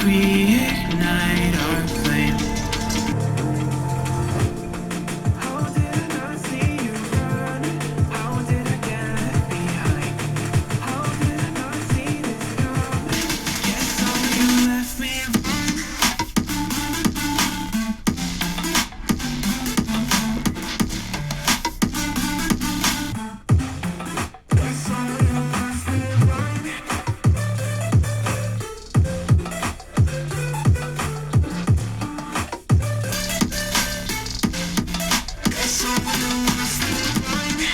reignite our flame. How did I not see you run? How did I get left behind? How did I not see this coming? Guess all you left me alone. Guess all you left me alone. Guess all you left me alone.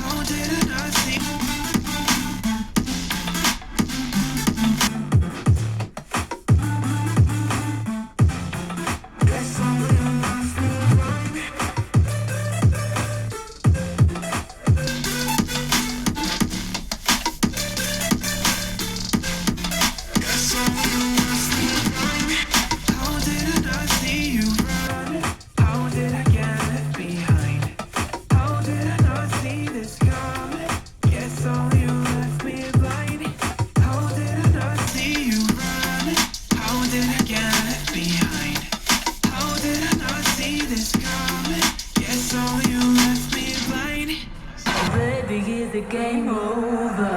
How did I not see? Guess all you left me alone. Guess all you left me alone. How did I not see you run? How did I get left behind? How did I not see this coming? Guess all you left me blind. How did I not see you run? How did I get left behind? How did I not see this coming? Guess all you left me blind. Baby, is the game over?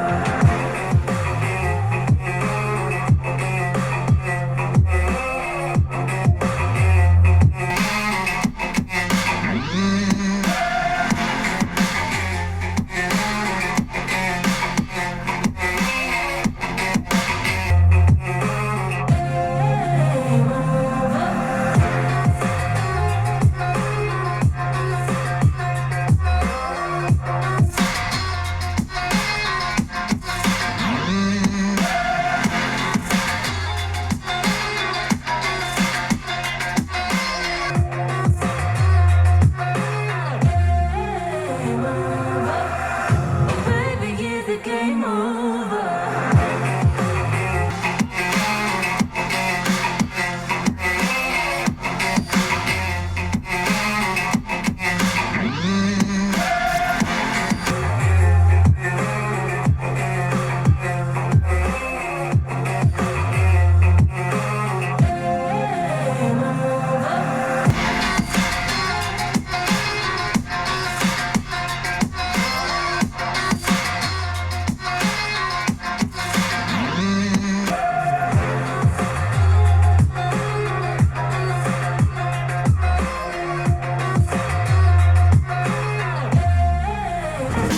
Baby, is the game over?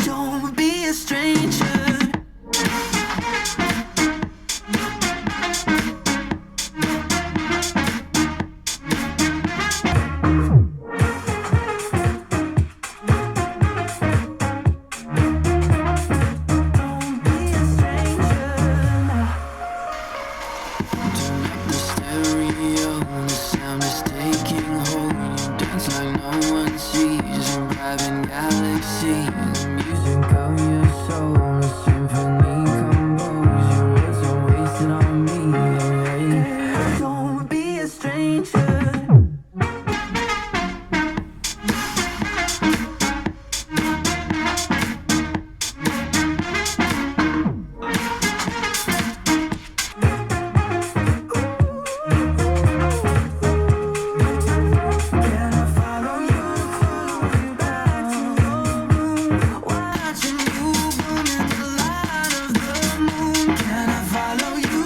Don't be a stranger. Don't be a stranger. Turn up the stereo, the sound is taking hold. You dance like no one sees, a driving galaxy. The music of your soul, a symphony compose. Your words are wasted on me. Don't be a stranger. Can I follow you back to your room? Watching you bloom in the light of the moon. Can I follow you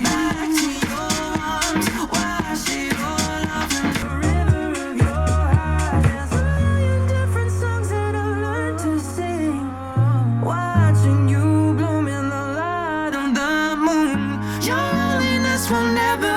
back to your arms? Wash it all off in the river of your heart. There's a million different songs that I've learned to sing. Watching you bloom in the light of the moon. Your loneliness will never